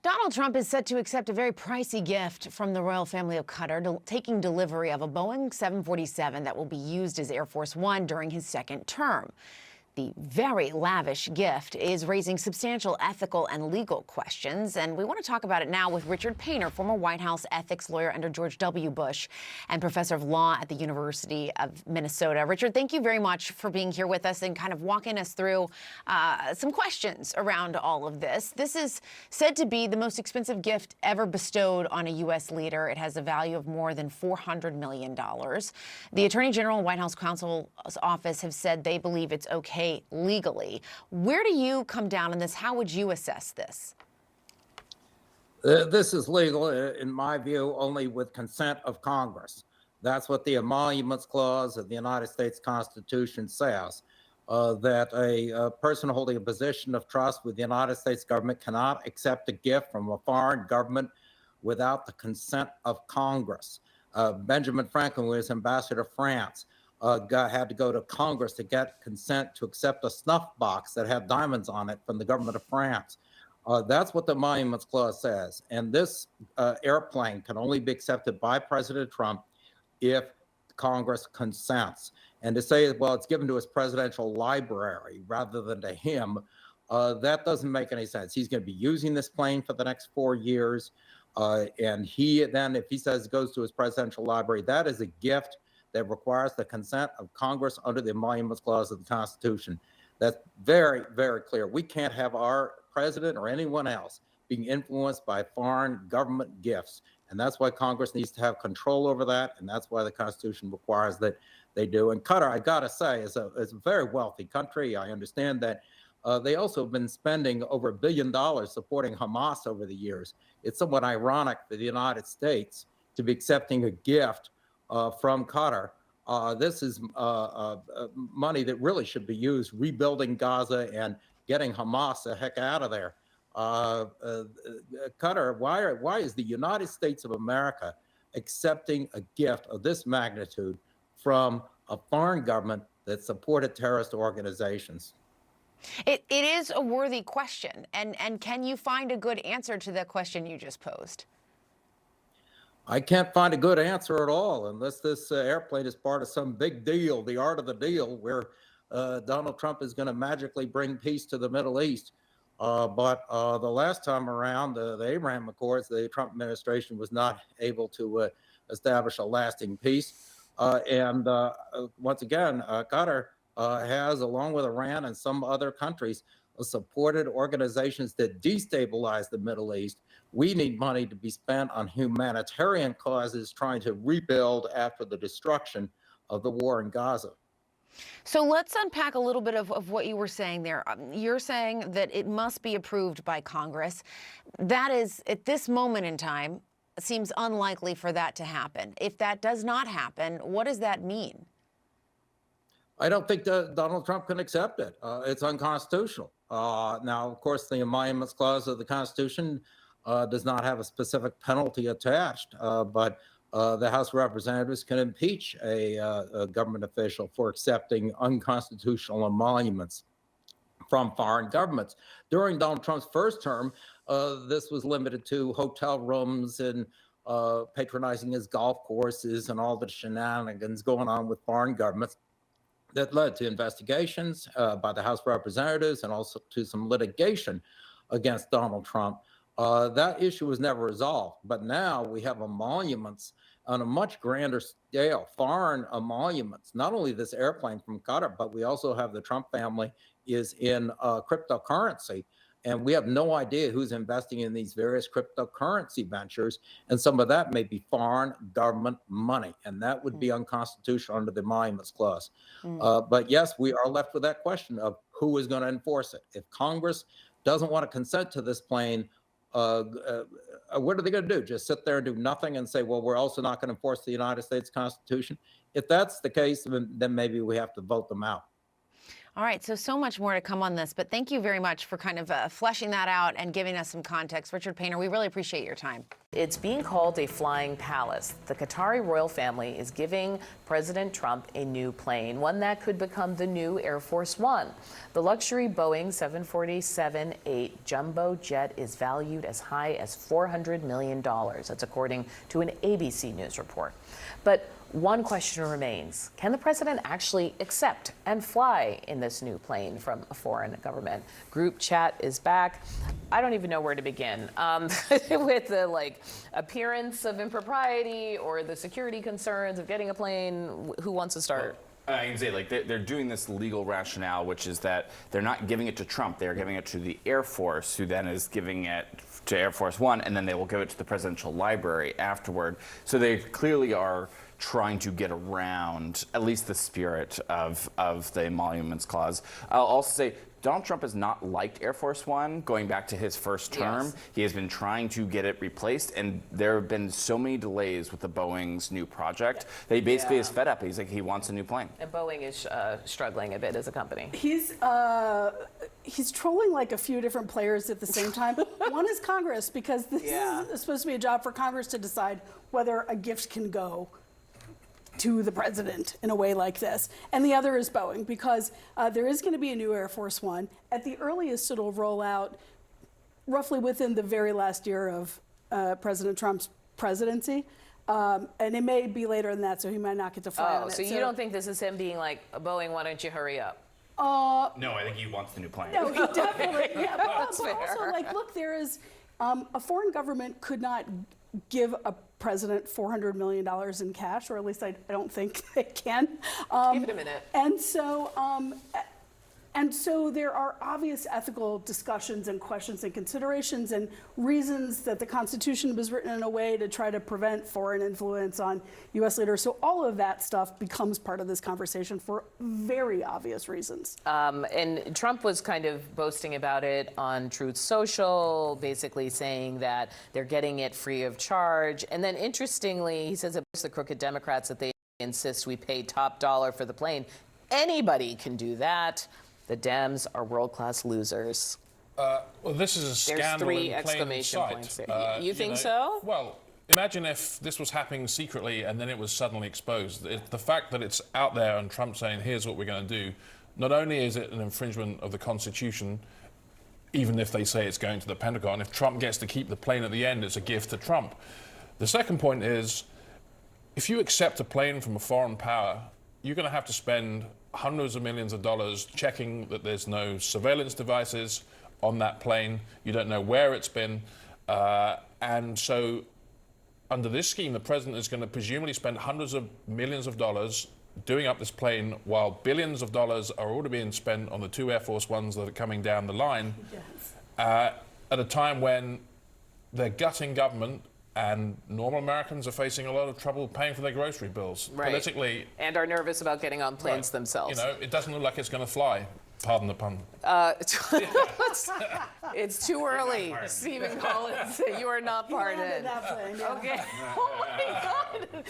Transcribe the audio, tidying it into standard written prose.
Donald Trump is set to accept a very pricey gift from the royal family of Qatar, taking delivery of a Boeing 747 that will be used as Air Force One during his second term. The very lavish gift is raising substantial ethical and legal questions, and we want to talk about it now with Richard Painter, former White House ethics lawyer under George W. Bush and professor of law at the University of Minnesota. Richard, thank you very much for being here with us and kind of walking us through some questions around all of this. This is said to be the most expensive gift ever bestowed on a U.S. leader. It has a value of more than $400 million. The Attorney General and White House counsel's office have said they believe it's okay legally. Where do you come down on this? How would you assess this? This is legal, in my view, only with consent of Congress. That's what the Emoluments Clause of the United States Constitution says, that a person holding a position of trust with the United States government cannot accept a gift from a foreign government without the consent of Congress. Benjamin Franklin was ambassador to France. Had to go to Congress to get consent to accept a snuff box that had diamonds on it from the government of France. That's what the Emoluments Clause says. And this airplane can only be accepted by President Trump if Congress consents. And to say, well, it's given to his presidential library rather than to him, that doesn't make any sense. He's going to be using this plane for the next 4 years. And he then, if he says it goes to his presidential library, that is a gift that requires the consent of Congress under the Emoluments Clause of the Constitution. That's very, very clear. We can't have our president or anyone else being influenced by foreign government gifts. And that's why Congress needs to have control over that. And that's why the Constitution requires that they do. And Qatar, I got to say, is a very wealthy country. I understand that they also have been spending over $1 billion supporting Hamas over the years. It's somewhat ironic for the United States to be accepting a gift from Qatar. This is money that really should be used rebuilding Gaza and getting Hamas the heck out of there. Qatar, why is the United States of America accepting a gift of this magnitude from a foreign government that supported terrorist organizations? It is a worthy question. And can you find a good answer to the question you just posed? I can't find a good answer at all unless this airplane is part of some big deal, the art of the deal, where Donald Trump is going to magically bring peace to the Middle East. But the last time around, the Abraham Accords, the Trump administration was not able to establish a lasting peace. And once again, Qatar has, along with Iran and some other countries, supported organizations that destabilize the Middle East. We need money to be spent on humanitarian causes, trying to rebuild after the destruction of the war in Gaza. So let's unpack a little bit of what you were saying there. You're saying that it must be approved by Congress. That is, at this moment in time, seems unlikely for that to happen. If that does not happen, what does that mean? I don't think that Donald Trump can accept it. It's unconstitutional. Now, of course, the Emoluments Clause of the Constitution does not have a specific penalty attached, but the House of Representatives can impeach a government official for accepting unconstitutional emoluments from foreign governments. During Donald Trump's first term, this was limited to hotel rooms and patronizing his golf courses and all the shenanigans going on with foreign governments. That led to investigations by the House of Representatives and also to some litigation against Donald Trump. That issue was never resolved, but now we have emoluments on a much grander scale, foreign emoluments. Not only this airplane from Qatar, but we also have the Trump family is in cryptocurrency. And we have no idea who's investing in these various cryptocurrency ventures. And some of that may be foreign government money. And that would be unconstitutional under the Emoluments Clause. But yes, we are left with that question of who is going to enforce it. If Congress doesn't want to consent to this plane, what are they going to do? Just sit there and do nothing and say, well, we're also not going to enforce the United States Constitution? If that's the case, then maybe we have to vote them out. All right, so much more to come on this, but thank you very much for kind of fleshing that out and giving us some context. Richard Painter, we really appreciate your time. It's being called a flying palace. The Qatari royal family is giving President Trump a new plane, one that could become the new Air Force One. The luxury Boeing 747-8 jumbo jet is valued as high as $400 million. That's according to an ABC News report. But one question remains. Can the president actually accept and fly in this new plane from a foreign government? Group chat is back. I don't even know where to begin with the appearance of impropriety or the security concerns of getting a plane. Who wants to start? I can say, they're doing this legal rationale, which is that they're not giving it to Trump, they're giving it to the Air Force, who then is giving it to Air Force One, and then they will give it to the presidential library afterward. So they clearly are trying to get around at least the spirit of the emoluments clause. I'll also say Donald Trump has not liked Air Force One going back to his first term. Yes. He has been trying to get it replaced, and there have been so many delays with the Boeing's new project that he basically is fed up. He's like, he wants a new plane. And Boeing is struggling a bit as a company. He's trolling like a few different players at the same time. One is Congress, because this is supposed to be a job for Congress to decide whether a gift can go to the president in a way like this. And the other is Boeing, because there is going to be a new Air Force One. At the earliest, it'll roll out roughly within the very last year of President Trump's presidency. And it may be later than that, so he might not get to fly on it. So you don't think this is him being like, Boeing, why don't you hurry up? No, I think he wants the new plane. No, he definitely, but also, look, there is, a foreign government could not give a president $400 million in cash, or at least I don't think they can. Give it a minute. And so there are obvious ethical discussions and questions and considerations and reasons that the Constitution was written in a way to try to prevent foreign influence on U.S. leaders. So all of that stuff becomes part of this conversation for very obvious reasons. And Trump was kind of boasting about it on Truth Social, basically saying that they're getting it free of charge. And then interestingly, he says it's the crooked Democrats that they insist we pay top dollar for the plane. Anybody can do that. The Dems are world-class losers. Well, this is a scandal There's 3 in plain exclamation sight. points there. You think so? Well, imagine if this was happening secretly and then it was suddenly exposed. The fact that it's out there and Trump saying, here's what we're going to do, not only is it an infringement of the Constitution, even if they say it's going to the Pentagon, if Trump gets to keep the plane at the end, it's a gift to Trump. The second point is, if you accept a plane from a foreign power, you're going to have to spend hundreds of millions of dollars checking that there's no surveillance devices on that plane. You don't know where it's been. And so under this scheme, the president is going to presumably spend hundreds of millions of dollars doing up this plane while billions of dollars are already being spent on the 2 Air Force Ones that are coming down the line at a time when they're gutting government and normal Americans are facing a lot of trouble paying for their grocery bills politically. And are nervous about getting on planes themselves. You know, it doesn't look like it's going to fly. Pardon the pun. It's too early. Stephen Collins, you are not pardoned. That plane, Okay. Oh my God.